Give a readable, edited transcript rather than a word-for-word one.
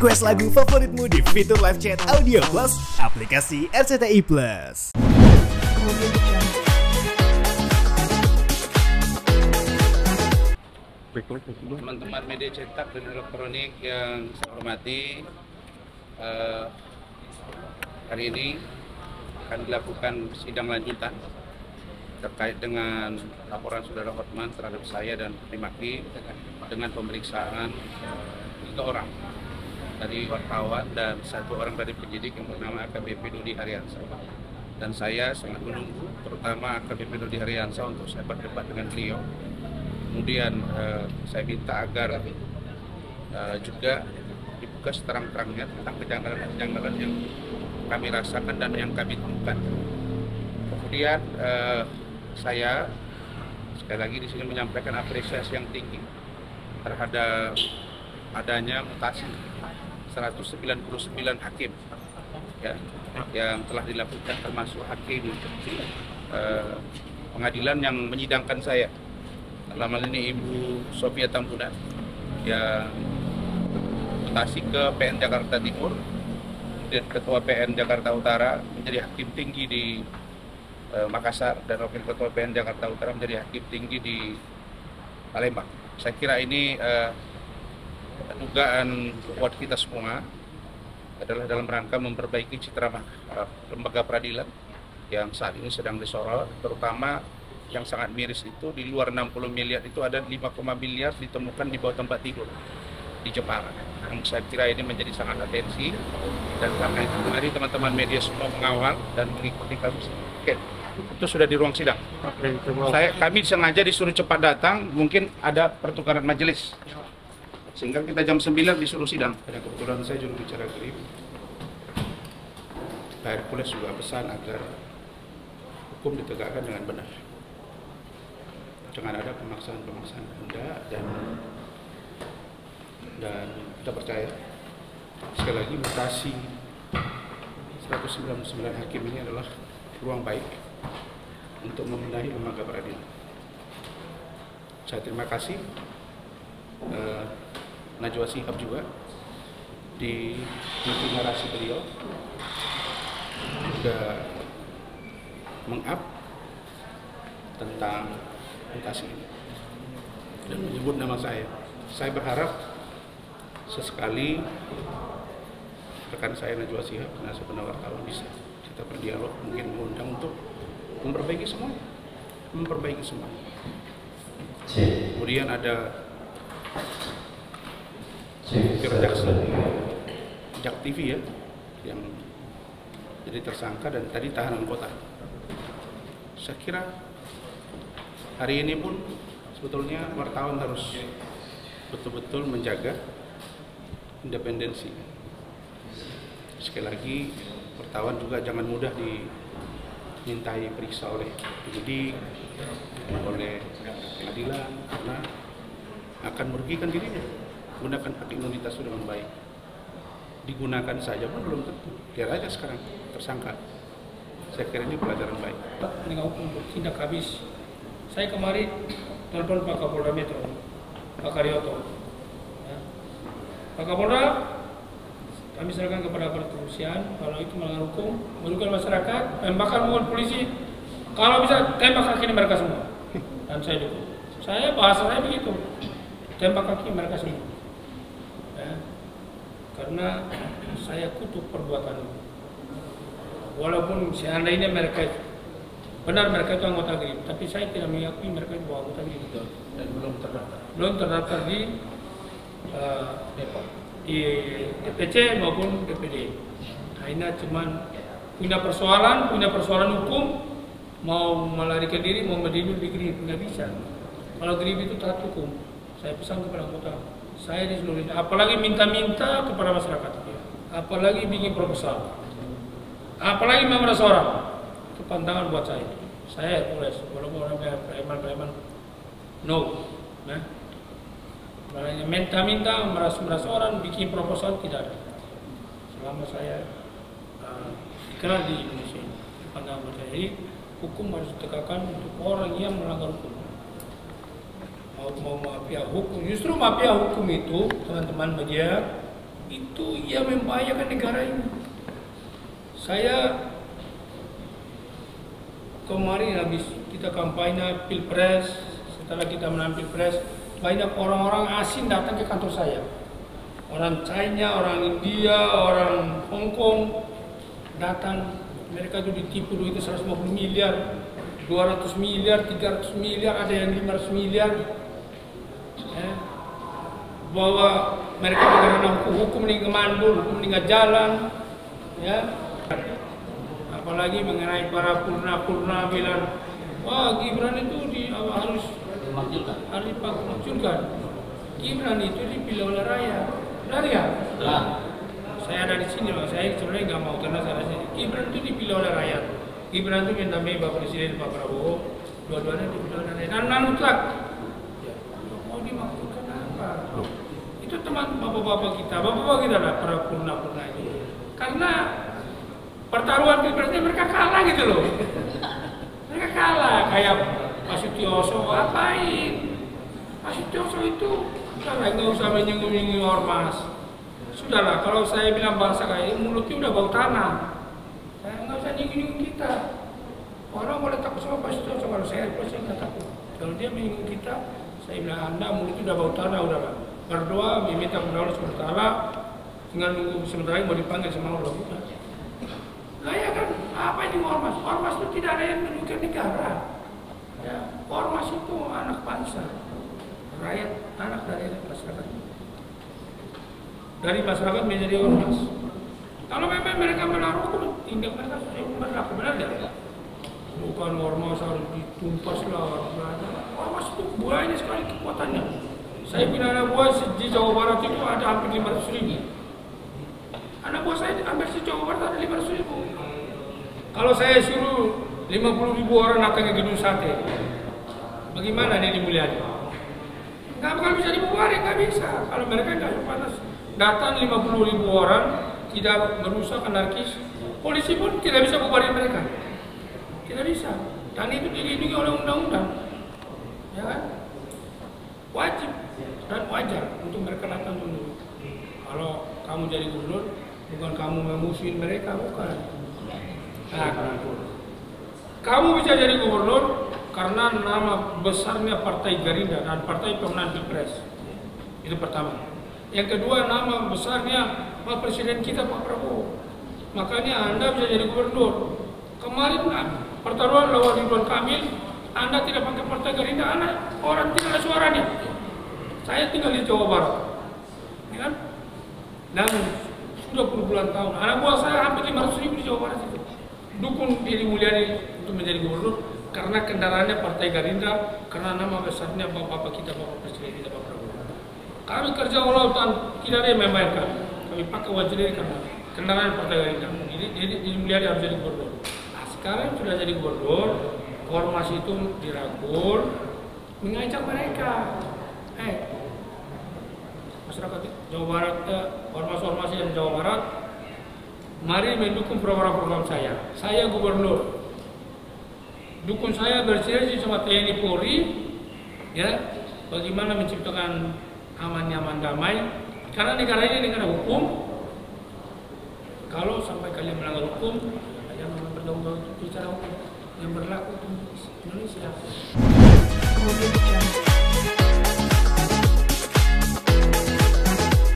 Request lagu favoritmu di fitur live chat Audio Plus aplikasi RCTI Plus. Teman-teman media cetak dan elektronik yang saya hormati, hari ini akan dilakukan sidang lanjutan terkait dengan laporan saudara Hotman terhadap saya dan Primaki dengan pemeriksaan 3 orang dari wartawan dan 1 orang dari penyidik yang bernama AKBP Dodi Haryansa. Dan saya sangat menunggu, terutama AKBP Dodi Haryansa, untuk saya berdebat dengan beliau. Kemudian saya minta agar juga dibuka seterang-terangnya tentang kejanggalan-kejanggalan yang kami rasakan dan yang kami temukan. Kemudian saya sekali lagi di sini menyampaikan apresiasi yang tinggi terhadap adanya mutasi 199 hakim ya, yang telah dilakukan, termasuk hakim pengadilan yang menyidangkan saya. Dalam hal ini Ibu Sofia Tambunan yang mutasi ke PN Jakarta Timur, dan Ketua PN Jakarta Utara menjadi hakim tinggi di Makassar, dan Wakil Ketua PN Jakarta Utara menjadi hakim tinggi di Palembang. Saya kira ini dugaan buat kita semua adalah dalam rangka memperbaiki citra lembaga peradilan yang saat ini sedang disorot, terutama yang sangat miris itu di luar 60 miliar itu ada 5, miliar ditemukan di bawah tempat tidur di Jepara. Saya kira ini menjadi sangat atensi, dan karena itu mari teman-teman media semua mengawal dan mengikuti kami. Oke, itu sudah di ruang sidang. Kami sengaja disuruh cepat datang, mungkin ada pertukaran majelis, sehingga kita jam 9 disuruh sidang. Dan kebetulan saya juru bicara Grip, Pak Hercules juga pesan agar hukum ditegakkan dengan benar. Jangan ada pemaksaan-pemaksaan benda, dan kita percaya sekali lagi mutasi 199 hakim ini adalah ruang baik untuk membenahi lembaga peradilan. Saya terima kasih Najwa Shihab juga di narasi beliau sudah meng-up tentang mutasi ini dan menyebut nama saya. Saya berharap sesekali rekan saya Najwa Shihab, karena sebenarnya wartawan, bisa kita berdialog, mungkin mengundang untuk memperbaiki semuanya. Kemudian ada Jak TV ya, yang jadi tersangka dan tadi tahanan kota. Saya kira hari ini pun sebetulnya wartawan harus betul-betul menjaga independensi. Sekali lagi, wartawan juga jangan mudah dimintai periksa oleh penyidik, oleh pengadilan, karena akan merugikan dirinya. Gunakan hak imunitas itu dengan baik. Digunakan saja pun belum tentu. Biar aja sekarang tersangka. Saya kira ini pelajaran baik. Penegak hukum bertindak habis. Saya kemarin telepon Pak Kapolda Metro, Pak Karyoto. Ya. Pak Kapolda, kami serahkan kepada aparat kepolisian, kalau itu melanggar hukum, merugikan masyarakat, membakar mobil polisi, kalau bisa tembak kaki mereka semua. Dan saya dukung. Bahasa saya begitu, tembak kaki mereka semua. Ya. Karena saya kutuk perbuatan itu. Walaupun seandainya mereka benar mereka itu anggota GRIP, tapi saya tidak mengakui mereka itu anggota GRIP Dan belum terdaftar di DPC maupun DPD. Nah, ini cuma punya persoalan hukum, mau melarikan diri, mau berdiri di GRIP, nggak bisa. Kalau GRIP itu taat hukum. Saya pesan kepada anggota saya di seluruh Indonesia, apalagi minta-minta kepada masyarakat, apalagi bikin proposal, apalagi memeras orang. Itu pantangan buat saya tulis, walaupun orang preman no, nah, minta meras orang bikin proposal tidak ada. Selama saya dikenal di Indonesia, pandangan buat saya, jadi hukum harus ditegakkan untuk orang yang melanggar hukum. Mau mafia hukum, justru mafia hukum itu teman-teman media itu membahayakan negara ini. Saya kemarin habis kita kampanye Pilpres, setelah kita menang Pilpres, banyak orang-orang asing datang ke kantor saya. Orang China, orang India, orang Hong Kong datang. Mereka itu ditipu duit 150 miliar, 200 miliar, 300 miliar, ada yang 500 miliar. Bahwa mereka mengenai hukum ini kemandul, hukum ini nggak jalan, ya. Apalagi mengenai para purna bilang, wah Gibran itu harus dimakzulkan. Gibran itu dipilih oleh rakyat. Benar ya? Saya ada di sini, saya sebenarnya nggak mau karena saya sini. Gibran itu dipilih oleh rakyat. Gibran itu mendampingi Bapak Presiden Pak Prabowo, dua-duanya dipilih oleh rakyat. Dan mutlak. Ya, mau dimakzulkan apa? Itu teman bapak-bapak kita lah para purna itu. Karena pertaruhan Pilpresnya mereka kalah gitu loh. Mereka kalah kayak Pak Sutioso ngapain? Pak Sutioso itu nggak usah menyinggung-nyinggung ormas. Sudahlah, kalau saya bilang bahasa kayak mulutnya udah bau tanah. Saya nggak usah nyinggung kita. Orang boleh takut sama Pak Sutioso, kalau saya nggak takut. Kalau dia menyinggung kita, saya bilang Anda mulutnya udah bau tanah, udahlah. Berdoa, meminta kepada Allah SWT, tinggal nunggu sebentar lagi mau dipanggil sama Allah. Nah ya kan, apa ini ormas? Ormas itu tidak ada yang merugikan negara. Ya, ormas itu anak bangsa, rakyat, anak dari masyarakat. Dari masyarakat menjadi ormas. Kalau memang mereka melarang, tindak mereka berlaku, benar tidak? Bukan ormas harus ditumpas lah. Ormas itu banyak sekali kekuatannya. Saya punya anak buah di Jawa Barat itu ada hampir 500.000. Anak buah saya hampir di Jawa Barat ada 500.000. Kalau saya suruh 50.000 orang datang ke gedung sate, bagaimana dia Mulyadi? Nggak bakal bisa dibubarin, nggak bisa. Kalau mereka nggak pantas datang 50.000 orang, tidak merusak anarkis, polisi pun tidak bisa bubarin mereka. Tidak bisa. Dan itu dilindungi oleh undang-undang. Ya kan? Wajib dan wajar untuk mereka datang dulu. Kalau kamu jadi gubernur, bukan kamu memusuhin mereka, bukan. Nah, kamu bisa jadi gubernur karena nama besarnya Partai Gerindra dan Partai Pemenang Pilpres. Itu pertama. Yang kedua, nama besarnya Pak Presiden kita Pak Prabowo. Makanya Anda bisa jadi gubernur. Kemarin pertaruhan lawan Ridwan Kamil, Anda tidak pakai Partai Gerindra, Anda orang tidak ada suaranya. Saya tinggal di Jawa Barat, ya kan? Dan sudah berbulan tahun. Anak buah saya hampir 500.000 di Jawa Barat itu. Dukung Deddy Mulyadi untuk menjadi gubernur karena kendaraannya Partai Gerindra, karena nama besarnya bapak kita, Bapak Presiden kita Pak Prabowo. Kami kerja lautan tidak ada yang membayarkan. Kami pakai wajib diri karena kendaraan Partai Gerindra. Jadi Deddy Mulyadi harus jadi gubernur. Nah, sekarang sudah jadi gubernur, ormas itu dirangkul, mengajak mereka. Masyarakat Jawa Barat, ormas-ormas yang Jawa Barat, mari mendukung program-program saya. Saya gubernur. Dukung saya bersinergi sama TNI Polri, ya, bagaimana menciptakan aman, nyaman, damai. Karena negara ini negara hukum. Kalau sampai kalian melanggar hukum, kalian bertanggung jawab secara hukum yang berlaku di Indonesia.